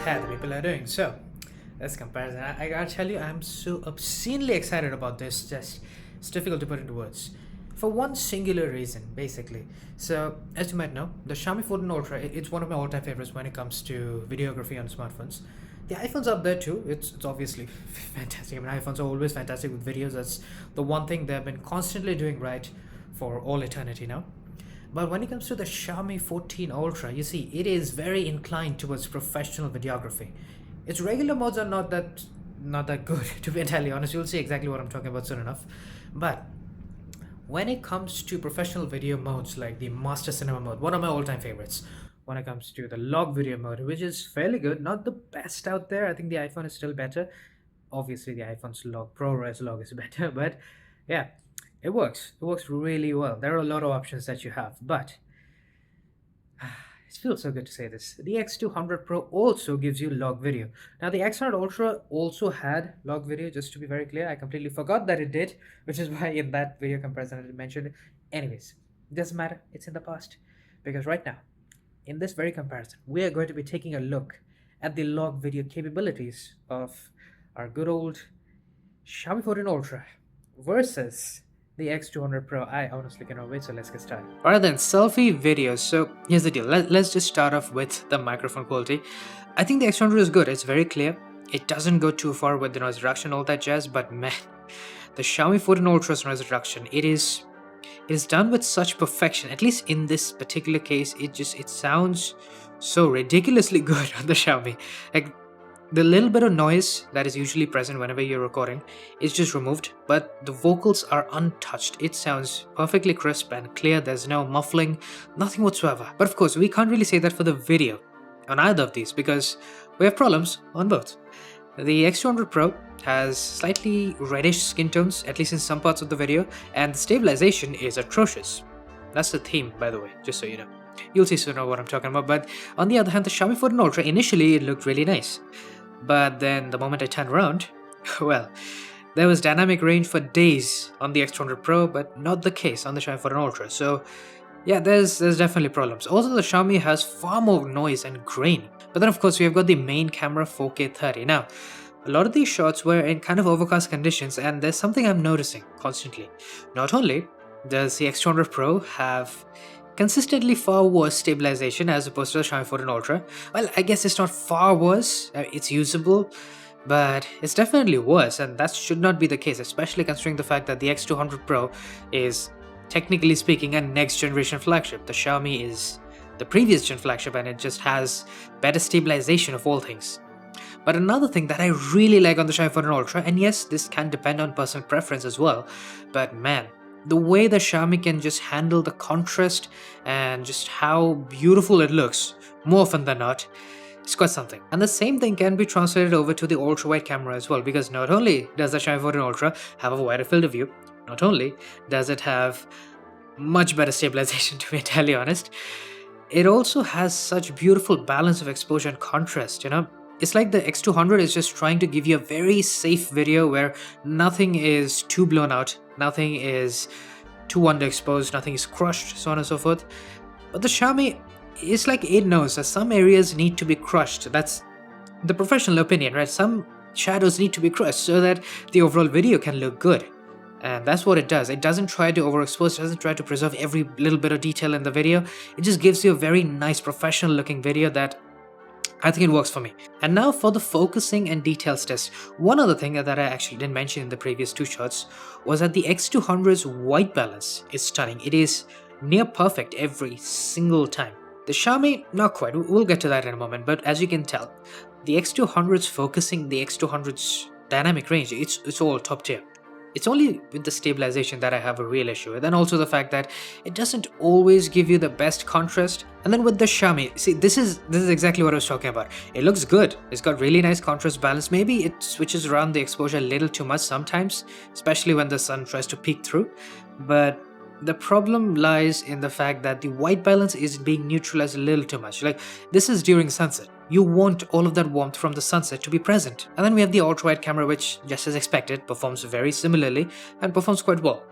bad the people are doing. So, this comparison, I gotta tell you, I'm so obscenely excited about this. Just it's difficult to put into words. For one singular reason, basically. So, as you might know, the Xiaomi 14 Ultra, it's one of my all-time favorites when it comes to videography on smartphones. The iPhone's up there too. It's obviously fantastic. I mean, iPhones are always fantastic with videos. That's the one thing they've been constantly doing right for all eternity now. But when it comes to the Xiaomi 14 Ultra, you see, it is very inclined towards professional videography. Its regular modes are not that good, to be entirely honest. You'll see exactly what I'm talking about soon enough. But when it comes to professional video modes like the Master Cinema mode, one of my all-time favorites. When it comes to the log video mode, which is fairly good, not the best out there. I think the iPhone is still better. Obviously, the iPhone's log ProRes log is better, but yeah, it works. It works really well. There are a lot of options that you have, but it feels so good to say this. The X200 Pro also gives you log video. Now, the X100 Ultra also had log video, just to be very clear. I completely forgot that it did, which is why in that video comparison I didn't mention it. Anyways, it doesn't matter. It's in the past. Because right now, in this very comparison, we are going to be taking a look at the log video capabilities of our good old Xiaomi 14 Ultra versus the X200 Pro. I honestly cannot wait, so let's get started. Alright then, selfie videos. So here's the deal. Let's just start off with the microphone quality. I think the X200 is good. It's very clear. It doesn't go too far with the noise reduction, all that jazz, but man, the Xiaomi 14 Ultra's noise reduction, it is done with such perfection. At least in this particular case, it sounds so ridiculously good on the Xiaomi. Like, the little bit of noise that is usually present whenever you're recording is just removed, but the vocals are untouched. It sounds perfectly crisp and clear. There's no muffling, nothing whatsoever. But of course, we can't really say that for the video on either of these because we have problems on both. The X200 Pro has slightly reddish skin tones, at least in some parts of the video, and the stabilization is atrocious. That's the theme, by the way, just so you know. You'll see soon what I'm talking about. But on the other hand, the Xiaomi 14 Ultra, initially it looked really nice. But then the moment I turned around, well, there was dynamic range for days on the X200 Pro, but not the case on the Xiaomi 14 Ultra. So yeah, there's definitely problems. Also, the Xiaomi has far more noise and grain. But then of course, we have got the main camera 4K 30. Now, a lot of these shots were in kind of overcast conditions, and there's something I'm noticing constantly. Not only does the X200 Pro have consistently far worse stabilization as opposed to the Xiaomi 14 Ultra. Well, I guess it's not far worse, it's usable, but it's definitely worse, and that should not be the case, especially considering the fact that the X200 Pro is, technically speaking, a next generation flagship. The Xiaomi is the previous gen flagship, and it just has better stabilization of all things. But another thing that I really like on the Xiaomi 14 Ultra, and yes, this can depend on personal preference as well, but man, the way the Xiaomi can just handle the contrast and just how beautiful it looks, more often than not, it's quite something. And the same thing can be translated over to the ultra-wide camera as well, because not only does the Xiaomi 14 Ultra have a wider field of view, not only does it have much better stabilization, to be entirely honest, it also has such beautiful balance of exposure and contrast, you know? It's like the X200 is just trying to give you a very safe video where nothing is too blown out, nothing is too underexposed, nothing is crushed, so on and so forth. But the Xiaomi, it's like it knows that some areas need to be crushed. That's the professional opinion, right? Some shadows need to be crushed so that the overall video can look good. And that's what it does. It doesn't try to overexpose, it doesn't try to preserve every little bit of detail in the video. It just gives you a very nice professional looking video that I think it works for me. And now for the focusing and details test. One other thing that I actually didn't mention in the previous two shots was that the X200's white balance is stunning. It is near perfect every single time. The Xiaomi, not quite. We'll get to that in a moment. But as you can tell, the X200's focusing, the X200's dynamic range, it's all top tier. It's only with the stabilization that I have a real issue with, and also the fact that it doesn't always give you the best contrast. And then with the Xiaomi, see, this is exactly what I was talking about. It looks good. It's got really nice contrast balance. Maybe it switches around the exposure a little too much sometimes, especially when the sun tries to peek through. But the problem lies in the fact that the white balance is being neutralized a little too much. Like, this is during sunset. You want all of that warmth from the sunset to be present. And then we have the ultra-wide camera, which, just as expected, performs very similarly and performs quite well.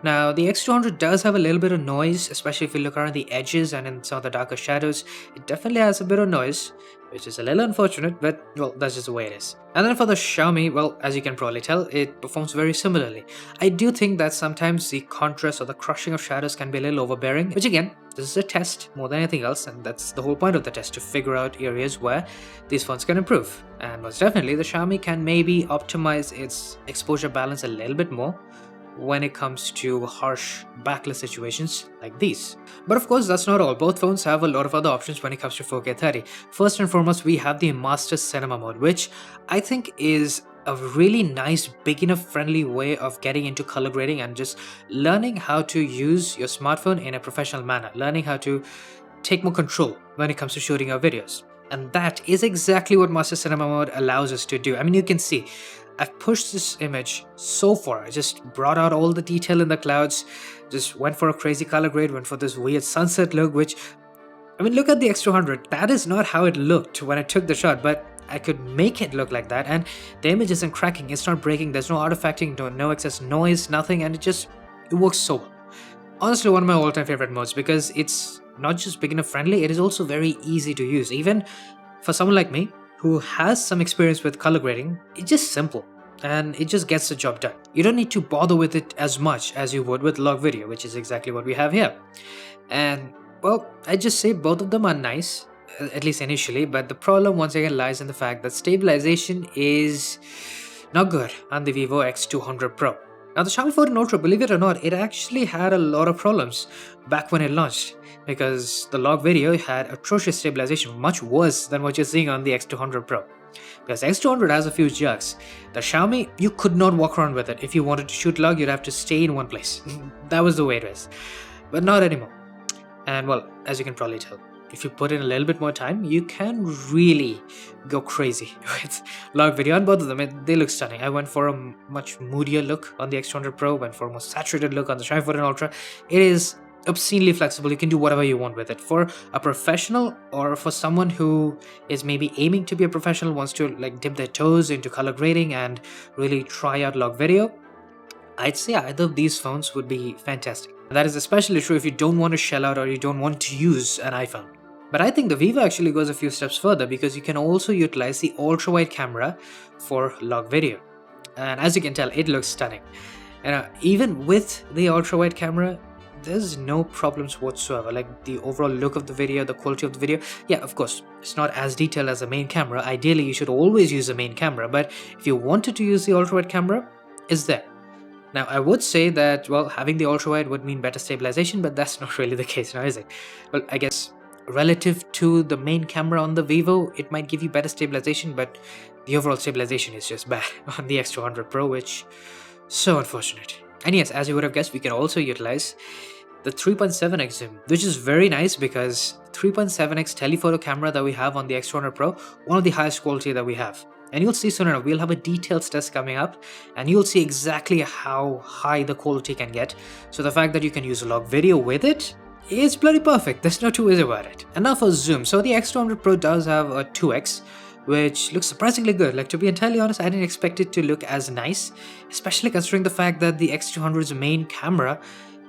Now, the X200 does have a little bit of noise, especially if you look around the edges and in some of the darker shadows. It definitely has a bit of noise, which is a little unfortunate, but well, that's just the way it is. And then for the Xiaomi, well, as you can probably tell, it performs very similarly. I do think that sometimes the contrast or the crushing of shadows can be a little overbearing, which again, this is a test more than anything else, and that's the whole point of the test, to figure out areas where these phones can improve. And most definitely, the Xiaomi can maybe optimize its exposure balance a little bit more when it comes to harsh backlit situations like these. But of course, that's not all. Both phones have a lot of other options when it comes to 4K 30. First and foremost, we have the Master Cinema mode, which I think is a really nice beginner friendly way of getting into color grading and just learning how to use your smartphone in a professional manner, learning how to take more control when it comes to shooting your videos. And that is exactly what Master Cinema mode allows us to do. I mean, you can see I've pushed this image so far. I just brought out all the detail in the clouds, just went for a crazy color grade, went for this weird sunset look, which, I mean, look at the X200. That is not how it looked when I took the shot, but I could make it look like that, and the image isn't cracking, it's not breaking, there's no artifacting, no excess noise, nothing, and it works so well. Honestly, one of my all-time favorite modes, because it's not just beginner friendly, it is also very easy to use. Even for someone like me, who has some experience with color grading, it's just simple and it just gets the job done. You don't need to bother with it as much as you would with log video, which is exactly what we have here. And well, I just say both of them are nice, at least initially, but the problem once again lies in the fact that stabilization is not good on the Vivo X200 Pro. Now, the Xiaomi 14 Ultra, believe it or not, it actually had a lot of problems back when it launched, because the log video had atrocious stabilization, much worse than what you're seeing on the X200 Pro. Because the X200 has a few jerks. The Xiaomi, you could not walk around with it. If you wanted to shoot log, you'd have to stay in one place. That was the way it was. But not anymore. And well, as you can probably tell, if you put in a little bit more time, you can really go crazy with log video. On both of them, they look stunning. I went for a much moodier look on the X200 Pro, went for a more saturated look on the Xiaomi 14 Ultra. It is obscenely flexible. You can do whatever you want with it. For a professional, or for someone who is maybe aiming to be a professional, wants to like dip their toes into color grading and really try out log video, I'd say either of these phones would be fantastic. That is especially true if you don't want to shell out or you don't want to use an iPhone. But I think the Vivo actually goes a few steps further, because you can also utilize the ultra-wide camera for log video. And as you can tell, it looks stunning. And even with the ultra-wide camera, there's no problems whatsoever. Like the overall look of the video, the quality of the video, yeah, of course, it's not as detailed as the main camera. Ideally, you should always use the main camera, but if you wanted to use the ultra-wide camera, it's there. Now, I would say that, well, having the ultra-wide would mean better stabilization, but that's not really the case now, is it? Well, I guess relative to the main camera on the Vivo, it might give you better stabilization, but the overall stabilization is just bad on the X200 Pro, which so unfortunate. And yes, as you would have guessed, we can also utilize the 3.7x zoom, which is very nice, because 3.7x telephoto camera that we have on the X200 Pro, one of the highest quality that we have. And you'll see soon enough, we'll have a details test coming up, and you'll see exactly how high the quality can get. So the fact that you can use log video with it, it's bloody perfect. There's no two ways about it. And now for zoom. So the X200 Pro does have a 2x, which looks surprisingly good. Like, to be entirely honest, I didn't expect it to look as nice, especially considering the fact that the X200's main camera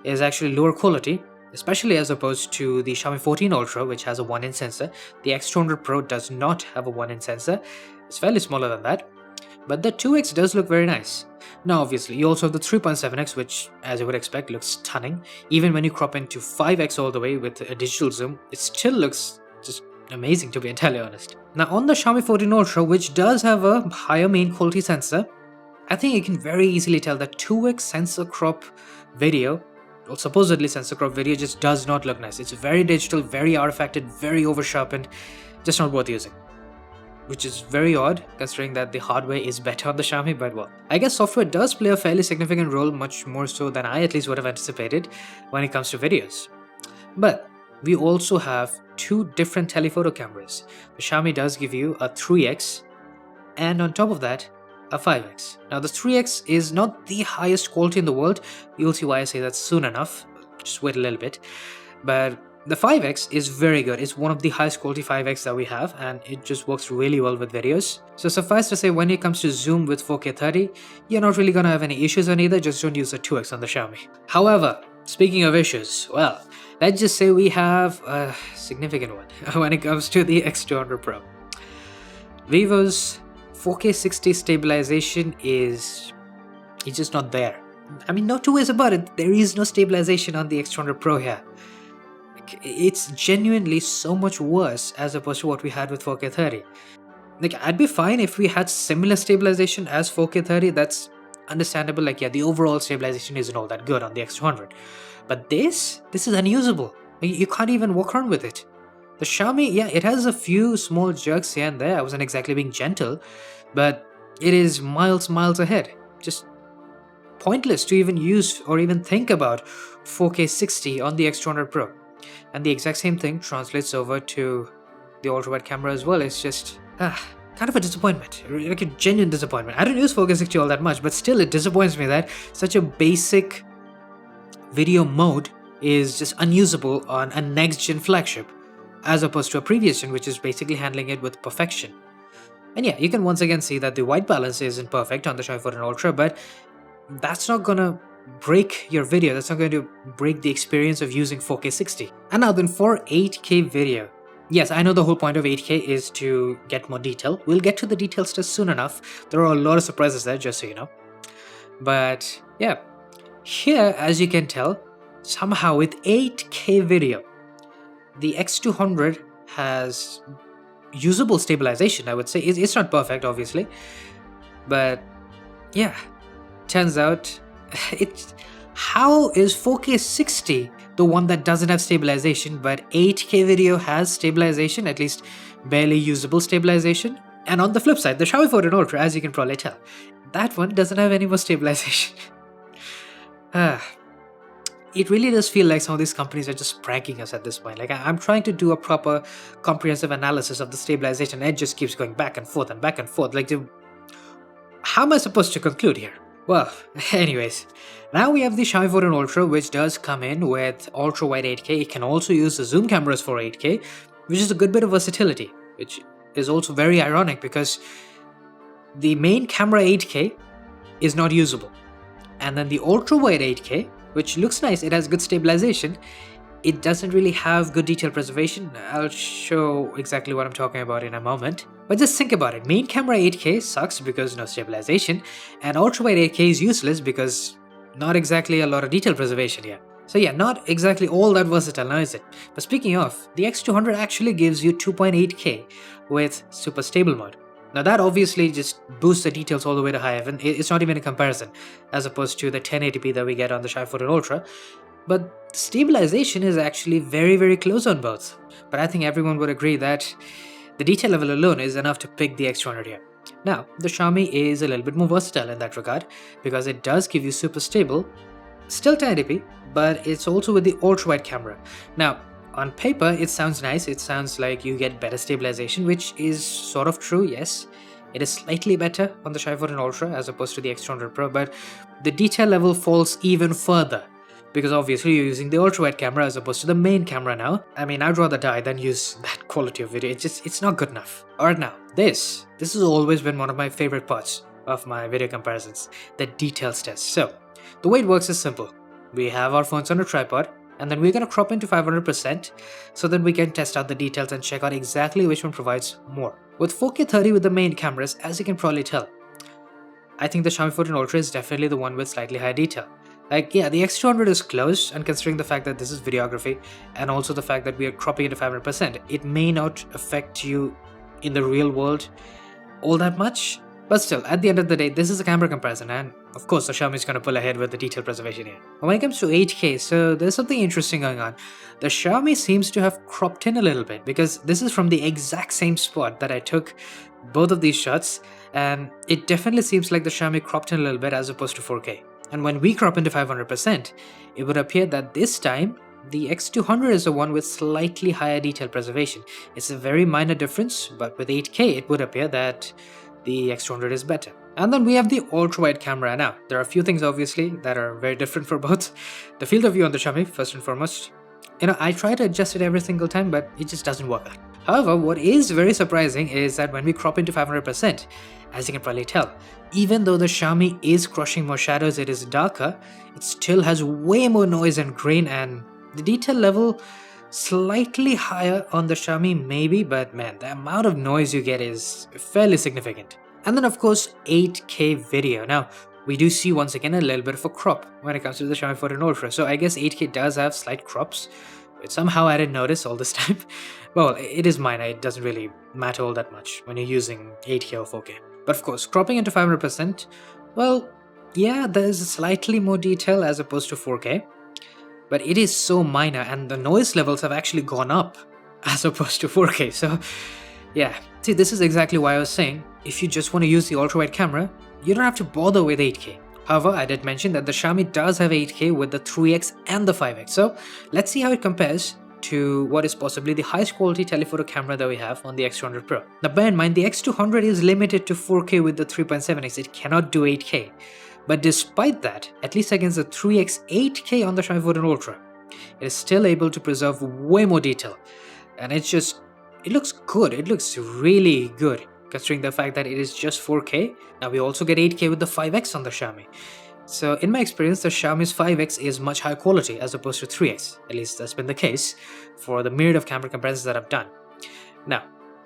is actually lower quality, especially as opposed to the Xiaomi 14 Ultra, which has a 1-inch sensor. The X200 Pro does not have a 1-inch sensor. It's fairly smaller than that, but the 2x does look very nice. Now obviously, you also have the 3.7x, which, as you would expect, looks stunning. Even when you crop into 5x all the way with a digital zoom, it still looks just amazing, to be entirely honest. Now on the Xiaomi 14 Ultra, which does have a higher main quality sensor, I think you can very easily tell that 2x sensor crop video, or supposedly sensor crop video, just does not look nice. It's very digital, very artifacted, very over sharpened, just not worth using. Which is very odd, considering that the hardware is better on the Xiaomi, but well, I guess software does play a fairly significant role, much more so than I at least would have anticipated when it comes to videos. But we also have two different telephoto cameras. The Xiaomi does give you a 3x, and on top of that, a 5x. Now the 3x is not the highest quality in the world. You'll see why I say that soon enough. Just wait a little bit. But The 5X is very good. It's one of the highest quality 5X that we have, and it just works really well with videos. So suffice to say, when it comes to zoom with 4K 30, you're not really gonna have any issues on either, just don't use the 2X on the Xiaomi. However, speaking of issues, well, let's just say we have a significant one when it comes to the X200 Pro. Vivo's 4K 60 stabilization is just not there. I mean, no two ways about it, there is no stabilization on the X200 Pro here. It's genuinely so much worse as opposed to what we had with 4K 30. Like, I'd be fine if we had similar stabilization as 4K 30, that's understandable. Like, yeah, the overall stabilization isn't all that good on the X200. But this is unusable. You can't even walk around with it. The Xiaomi, yeah, it has a few small jerks here and there. I wasn't exactly being gentle, but it is miles ahead. Just pointless to even use or even think about 4K 60 on the X200 Pro. And the exact same thing translates over to the ultra-wide camera as well. It's just kind of a disappointment, like a genuine disappointment. I don't use 4K 60 all that much, but still it disappoints me that such a basic video mode is just unusable on a next-gen flagship, as opposed to a previous gen which is basically handling it with perfection. And yeah, you can once again see that the white balance isn't perfect on the Xiaomi 14 Ultra, but that's not gonna break your video, that's not going to break the experience of using 4K 60. And now then, for 8K video, yes, I know the whole point of 8K is to get more detail. We'll get to the details test soon enough. There are a lot of surprises there, just so you know. But yeah, here, as you can tell, somehow with 8K video, the X200 has usable stabilization, I would say. It's not perfect, obviously, but yeah, turns out how is 4K 60 the one that doesn't have stabilization, but 8K video has stabilization, at least barely usable stabilization? And on the flip side, the Xiaomi 14 Ultra, as you can probably tell, that one doesn't have any more stabilization. It really does feel like some of these companies are just pranking us at this point. Like, I'm trying to do a proper comprehensive analysis of the stabilization, and it just keeps going back and forth and back and forth. Like, how am I supposed to conclude here? Well, anyways, now we have the Xiaomi 14 Ultra, which does come in with ultra-wide 8K. It can also use the zoom cameras for 8K, which is a good bit of versatility, which is also very ironic because the main camera 8K is not usable. And then the ultra-wide 8K, which looks nice, it has good stabilization, it doesn't really have good detail preservation. I'll show exactly what I'm talking about in a moment. But just think about it. Main camera 8K sucks because no stabilization, and ultra-wide 8K is useless because not exactly a lot of detail preservation here. So yeah, not exactly all that versatile now, is it? But speaking of, the X200 actually gives you 2.8K with super stable mode. Now that obviously just boosts the details all the way to high heaven. It's not even a comparison, as opposed to the 1080p that we get on the Xiaomi 14 Ultra. But stabilization is actually very close on both. But I think everyone would agree that the detail level alone is enough to pick the X200 here. Now, the Xiaomi is a little bit more versatile in that regard, because it does give you super stable, still 1080p, but it's also with the ultra-wide camera. Now, on paper, it sounds nice, it sounds like you get better stabilization, which is sort of true, yes. It is slightly better on the Xiaomi 14 Ultra as opposed to the X200 Pro, but the detail level falls even further, because obviously you're using the ultra-wide camera as opposed to the main camera now. I mean, I'd rather die than use that quality of video. It's not good enough. Alright, now, this has always been one of my favorite parts of my video comparisons, the details test. So, the way it works is simple. We have our phones on a tripod, and then we're going to crop into 500% so that we can test out the details and check out exactly which one provides more. With 4K 30 with the main cameras, as you can probably tell, I think the Xiaomi 14 Ultra is definitely the one with slightly higher detail. Like, yeah, the X200 is close, and considering the fact that this is videography and also the fact that we are cropping into 500%, it may not affect you in the real world all that much. But still, at the end of the day, this is a camera comparison, and of course the Xiaomi is going to pull ahead with the detail preservation here. When it comes to 8K, so there's something interesting going on. The Xiaomi seems to have cropped in a little bit, because this is from the exact same spot that I took both of these shots, and it definitely seems like the Xiaomi cropped in a little bit as opposed to 4K. And when we crop into 500%, it would appear that this time, the X200 is the one with slightly higher detail preservation. It's a very minor difference, but with 8K, it would appear that the X200 is better. And then we have the ultra-wide camera. Now, there are a few things obviously that are very different for both. The field of view on the Xiaomi, first and foremost, I try to adjust it every single time, but it just doesn't work out. However, what is very surprising is that when we crop into 500%, as you can probably tell, even though the Xiaomi is crushing more shadows, it is darker, it still has way more noise and grain, and the detail level slightly higher on the Xiaomi maybe, but man, the amount of noise you get is fairly significant. And then of course 8K video. Now we do see once again a little bit of a crop when it comes to the Xiaomi 14 Ultra, so I guess 8K does have slight crops, but somehow I didn't notice all this time. Well, it is minor, it doesn't really matter all that much when you're using 8K or 4K. But of course, cropping into 500%, well, yeah, there's slightly more detail as opposed to 4K, but it is so minor and the noise levels have actually gone up as opposed to 4K. So yeah, see, this is exactly why I was saying, if you just want to use the ultra-wide camera, you don't have to bother with 8K. However, I did mention that the Xiaomi does have 8K with the 3x and the 5x, so let's see how it compares to what is possibly the highest quality telephoto camera that we have on the X200 Pro. Now bear in mind, the X200 is limited to 4K with the 3.7x, it cannot do 8K. But despite that, at least against the 3x 8K on the Xiaomi 14 Ultra, it is still able to preserve way more detail. And it looks good, it looks really good, considering the fact that it is just 4K. Now we also get 8K with the 5x on the Xiaomi. So in my experience, the Xiaomi's 5x is much higher quality as opposed to 3x. At least that's been the case for the myriad of camera comparisons that I've done. Now,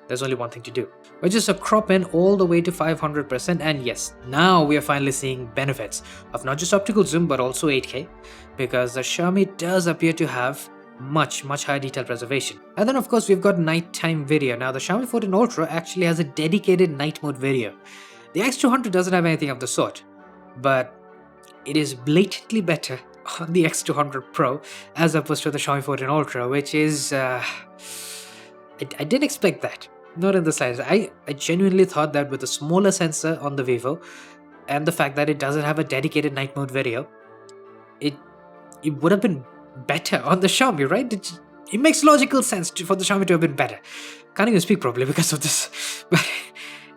there's only one thing to do, which is to crop in all the way to 500%, and yes, now we are finally seeing benefits of not just optical zoom but also 8K, because the Xiaomi does appear to have much higher detail preservation. And then of course we've got nighttime video. Now the Xiaomi 14 Ultra actually has a dedicated night mode video. The X200 doesn't have anything of the sort, but it is blatantly better on the X200 Pro as opposed to the Xiaomi 14 Ultra, which is I didn't expect that, not in the slightest. I genuinely thought that with a smaller sensor on the Vivo and the fact that it doesn't have a dedicated night mode video, it would have been better on the Xiaomi, right? It makes logical sense for the Xiaomi to have been better. Can't even speak properly because of this. But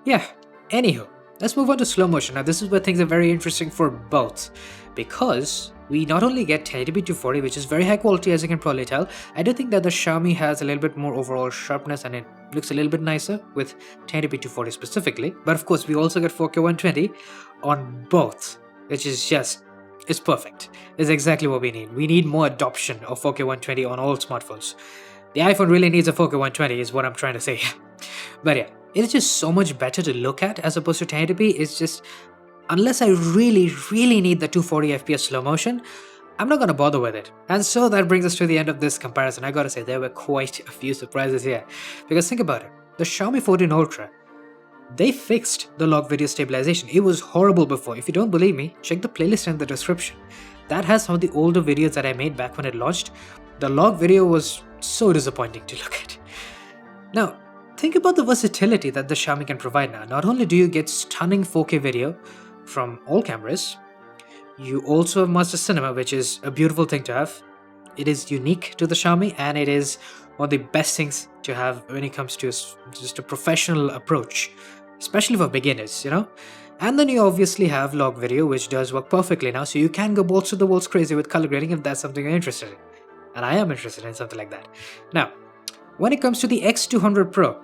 yeah, anywho, let's move on to slow motion. Now this is where things are very interesting for both, because we not only get 1080p 240, which is very high quality as you can probably tell. I do think that the Xiaomi has a little bit more overall sharpness and it looks a little bit nicer with 1080p 240 specifically. But of course we also get 4K 120 on both, which is just, it's perfect. It's exactly what we need. We need more adoption of 4K 120 on all smartphones. The iPhone really needs a 4K 120 is what I'm trying to say. But yeah, it's just so much better to look at as opposed to 1080p. It's just, unless I really need the 240 FPS slow motion, I'm not gonna bother with it. And so that brings us to the end of this comparison. I gotta say, there were quite a few surprises here. Because think about it, the Xiaomi 14 Ultra, they fixed the log video stabilization. It was horrible before. If you don't believe me, check the playlist in the description. That has some of the older videos that I made back when it launched. The log video was so disappointing to look at. Now, think about the versatility that the Xiaomi can provide now. Not only do you get stunning 4K video from all cameras, you also have Master Cinema, which is a beautiful thing to have. It is unique to the Xiaomi and it is one of the best things to have when it comes to just a professional approach, especially for beginners, And then you obviously have log video, which does work perfectly now, so you can go balls to the walls crazy with color grading if that's something you're interested in. And I am interested in something like that. Now, when it comes to the X200 Pro,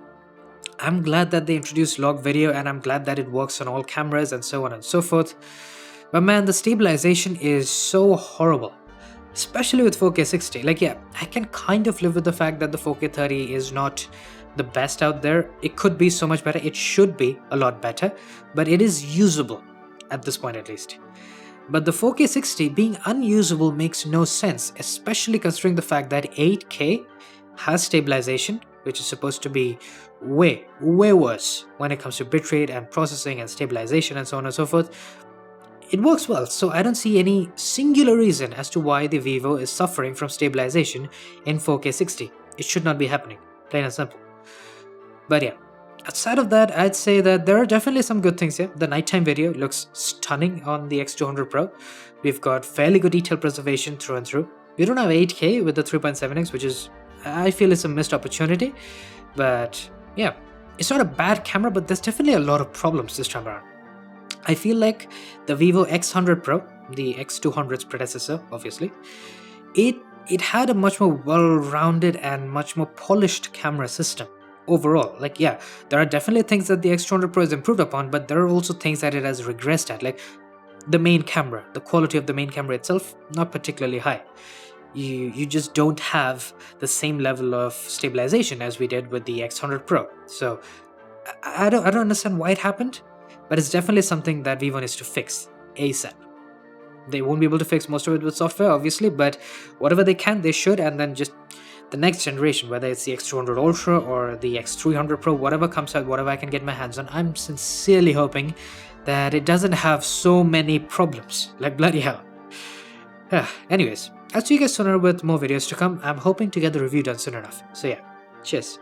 I'm glad that they introduced log video and I'm glad that it works on all cameras and so on and so forth. But man, the stabilization is so horrible, especially with 4K 60. Like, yeah, I can kind of live with the fact that the 4K 30 is not the best out there. It could be so much better. It should be a lot better, but it is usable at this point at least. But the 4K 60 being unusable makes no sense, especially considering the fact that 8K has stabilization, which is supposed to be way worse when it comes to bitrate and processing and stabilization and so on and so forth. It works well, so I don't see any singular reason as to why the Vivo is suffering from stabilization in 4K 60. It should not be happening, plain and simple. But yeah, outside of that, I'd say that there are definitely some good things here. The nighttime video looks stunning on the X200 Pro. We've got fairly good detail preservation through and through. We don't have 8K with the 3.7x, which is, I feel, is a missed opportunity. But yeah, it's not a bad camera, but there's definitely a lot of problems this time around. I feel like the Vivo X100 Pro, the X200's predecessor, obviously, it it had a much more well-rounded and much more polished camera system overall. Like, yeah, there are definitely things that the X200 Pro has improved upon, but there are also things that it has regressed at, like the main camera. The quality of the main camera itself, not particularly high. You just don't have the same level of stabilization as we did with the X100 Pro. So I don't understand why it happened, but it's definitely something that Vivo needs to fix ASAP. They won't be able to fix most of it with software, obviously, but whatever they can, they should. And then just the next generation, whether it's the X200 Ultra or the X300 Pro, whatever comes out, whatever I can get my hands on, I'm sincerely hoping that it doesn't have so many problems. Like, bloody hell. Anyways, I'll see you guys sooner with more videos to come. I'm hoping to get the review done soon enough. So yeah, cheers.